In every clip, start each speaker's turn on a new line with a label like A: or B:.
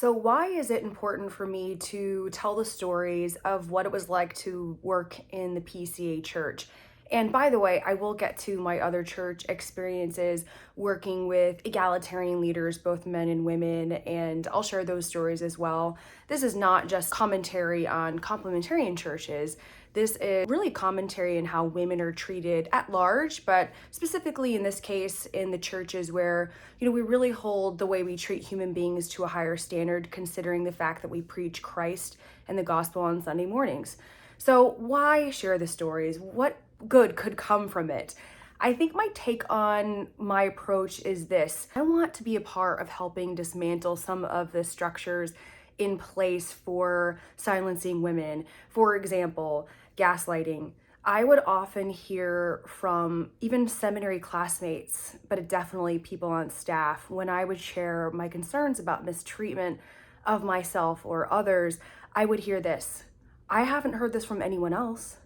A: So, why is it important for me to tell the stories of what it was like to work in the PCA church? And by the way, I will get to my other church experiences working with egalitarian leaders, both men and women, and I'll share those stories as well. This is not just commentary on complementarian churches. This is really commentary on how women are treated at large, but specifically in this case, in the churches where, we really hold the way we treat human beings to a higher standard, considering the fact that we preach Christ and the gospel on Sunday mornings. So why share the stories? What good could come from it? I think my take on my approach is this. I want to be a part of helping dismantle some of the structures in place for silencing women. For example, gaslighting. I would often hear from even seminary classmates, but definitely people on staff, when I would share my concerns about mistreatment of myself or others, I would hear this: I haven't heard this from anyone else.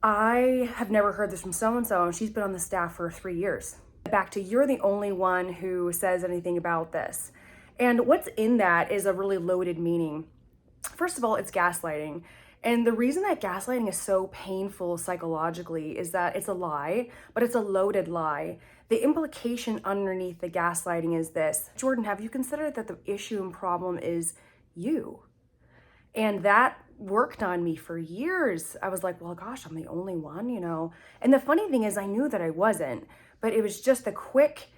A: I have never heard this from so-and-so, and she's been on the staff for 3 years. Back to, you're the only one who says anything about this. And what's in that is a really loaded meaning. First of all, it's gaslighting. And the reason that gaslighting is so painful psychologically is that it's a lie, but it's a loaded lie. The implication underneath the gaslighting is this: Jordan, have you considered that the issue and problem is you? And that worked on me for years. I was like, well, gosh, I'm the only one, And the funny thing is, I knew that I wasn't, but it was just a quick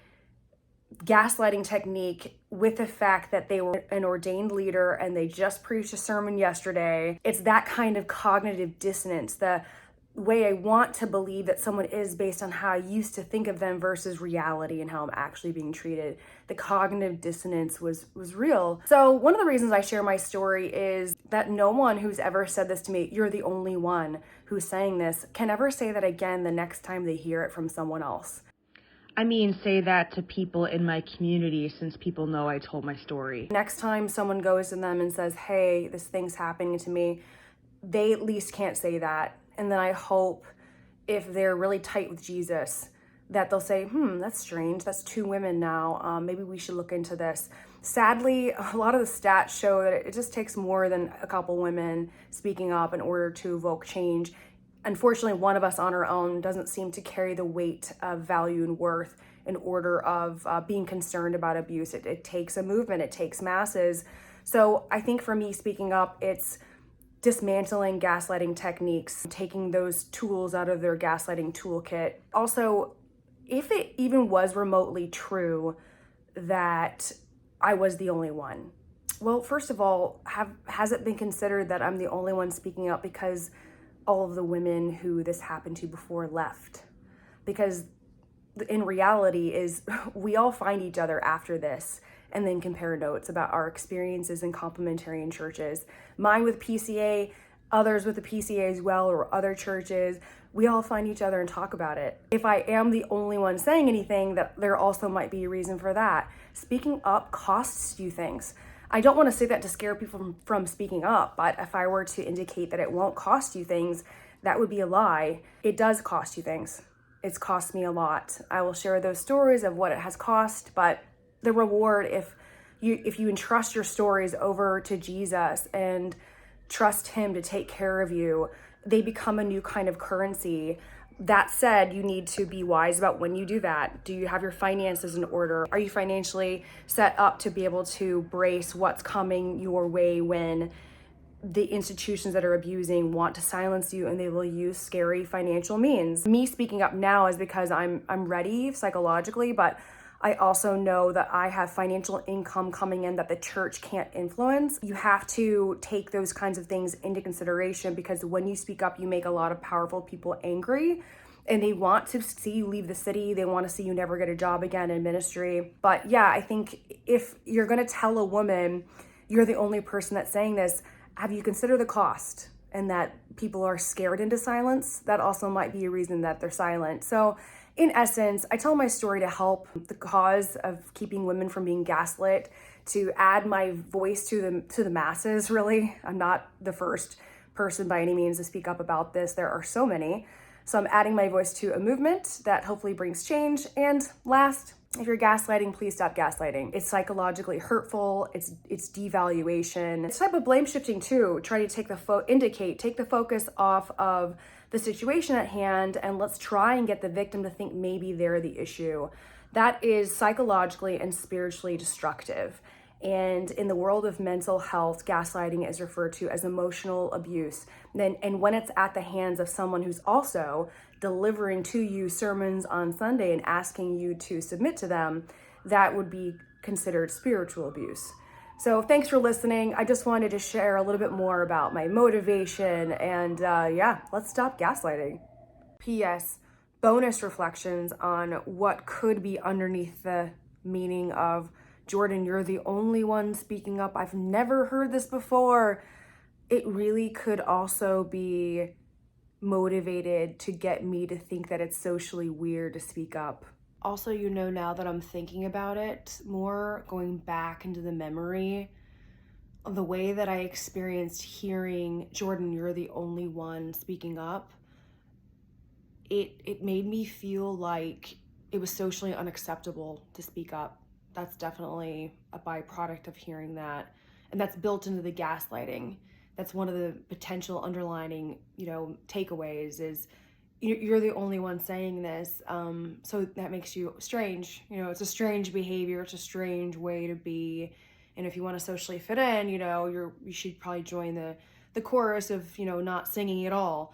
A: gaslighting technique with the fact that they were an ordained leader and they just preached a sermon yesterday. It's that kind of cognitive dissonance, the way I want to believe that someone is based on how I used to think of them versus reality and how I'm actually being treated. The cognitive dissonance was real. So one of the reasons I share my story is that no one who's ever said this to me, you're the only one who's saying this, can ever say that again the next time they hear it from someone else.
B: Say that to people in my community, since people know I told my story.
A: Next time someone goes to them and says, hey, this thing's happening to me, they at least can't say that. And then I hope, if they're really tight with Jesus, that they'll say, that's strange. That's 2 women now. Maybe we should look into this. Sadly, a lot of the stats show that it just takes more than a couple women speaking up in order to evoke change. Unfortunately, one of us on our own doesn't seem to carry the weight of value and worth in order of being concerned about abuse. It takes a movement. It takes masses. So I think for me, speaking up, it's dismantling gaslighting techniques, taking those tools out of their gaslighting toolkit. Also, if it even was remotely true that I was the only one, well, first of all, has it been considered that I'm the only one speaking up because all of the women who this happened to before left? Because in reality is we all find each other after this and then compare notes about our experiences in complementarian churches. Mine with PCA, others with the PCA as well, or other churches. We all find each other and talk about it. If I am the only one saying anything, that there also might be a reason for that. Speaking up costs you things. I don't want to say that to scare people from speaking up, but if I were to indicate that it won't cost you things, that would be a lie. It does cost you things. It's cost me a lot. I will share those stories of what it has cost, but the reward, if you entrust your stories over to Jesus and trust him to take care of you, they become a new kind of currency. That said, you need to be wise about when you do that. Do you have your finances in order? Are you financially set up to be able to brace what's coming your way when the institutions that are abusing want to silence you and they will use scary financial means? Me speaking up now is because I'm ready psychologically, but I also know that I have financial income coming in that the church can't influence. You have to take those kinds of things into consideration, because when you speak up, you make a lot of powerful people angry and they want to see you leave the city. They want to see you never get a job again in ministry. But yeah, I think if you're going to tell a woman you're the only person that's saying this, have you considered the cost and that people are scared into silence? That also might be a reason that they're silent. So in essence, I tell my story to help the cause of keeping women from being gaslit, to add my voice to the masses, really. I'm not the first person by any means to speak up about this. There are so many. So I'm adding my voice to a movement that hopefully brings change. And last, If you're gaslighting, please stop gaslighting. It's psychologically hurtful. It's devaluation. It's a type of blame shifting too. Try to take the focus off of the situation at hand, and let's try and get the victim to think maybe they're the issue. That is psychologically and spiritually destructive. And in the world of mental health, gaslighting is referred to as emotional abuse. And when it's at the hands of someone who's also delivering to you sermons on Sunday and asking you to submit to them, that would be considered spiritual abuse. So thanks for listening. I just wanted to share a little bit more about my motivation, and let's stop gaslighting. P.S. Bonus reflections on what could be underneath the meaning of Jordan, you're the only one speaking up. I've never heard this before. It really could also be motivated to get me to think that it's socially weird to speak up. Also, now that I'm thinking about it more, going back into the memory of the way that I experienced hearing, Jordan, you're the only one speaking up, it made me feel like it was socially unacceptable to speak up. That's definitely a byproduct of hearing that. And that's built into the gaslighting. That's one of the potential underlining, takeaways is you're the only one saying this. So that makes you strange. It's a strange behavior. It's a strange way to be. And if you want to socially fit in, you should probably join the chorus of, not singing at all.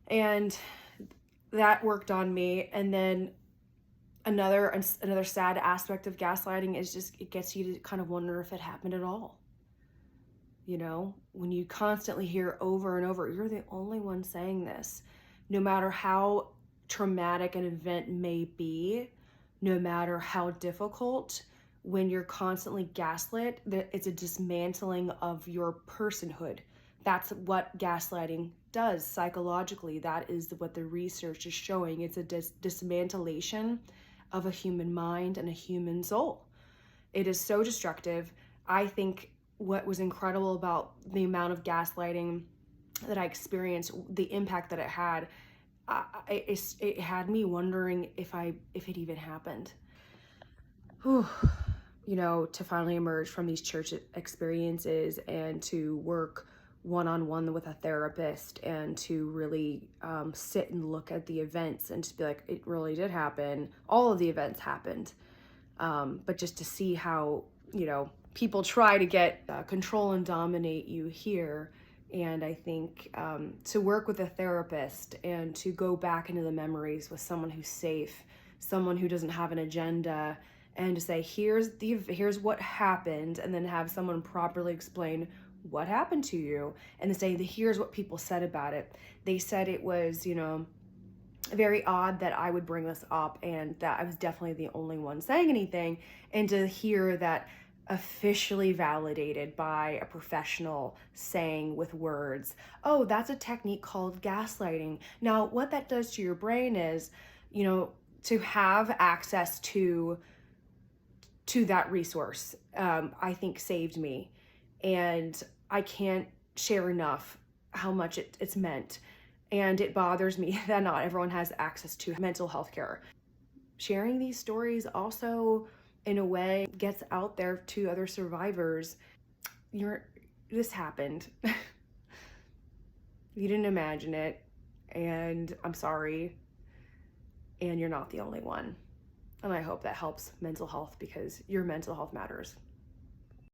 A: And that worked on me. And then another sad aspect of gaslighting is just it gets you to kind of wonder if it happened at all. When you constantly hear over and over, you're the only one saying this, no matter how traumatic an event may be, no matter how difficult, when you're constantly gaslit, it's a dismantling of your personhood. That's what gaslighting does psychologically. That is what the research is showing. It's a dismantlation of a human mind and a human soul. It is so destructive. I think what was incredible about the amount of gaslighting that I experienced, the impact that it had, it had me wondering if it even happened. Whew. To finally emerge from these church experiences and to work one-on-one with a therapist and to really sit and look at the events and just be like, it really did happen. All of the events happened. But just to see how, people try to get control and dominate you here. And I think to work with a therapist and to go back into the memories with someone who's safe, someone who doesn't have an agenda, and to say, here's what happened, and then have someone properly explain what happened to you, and to say, here's what people said about it. They said it was, very odd that I would bring this up and that I was definitely the only one saying anything, and to hear that officially validated by a professional saying with words, oh, that's a technique called gaslighting. Now, what that does to your brain is, to have access to that resource, I think saved me. And I can't share enough how much it's meant. And it bothers me that not everyone has access to mental health care. Sharing these stories also, in a way, gets out there to other survivors. This happened. You didn't imagine it, and I'm sorry. And you're not the only one. And I hope that helps mental health, because your mental health matters.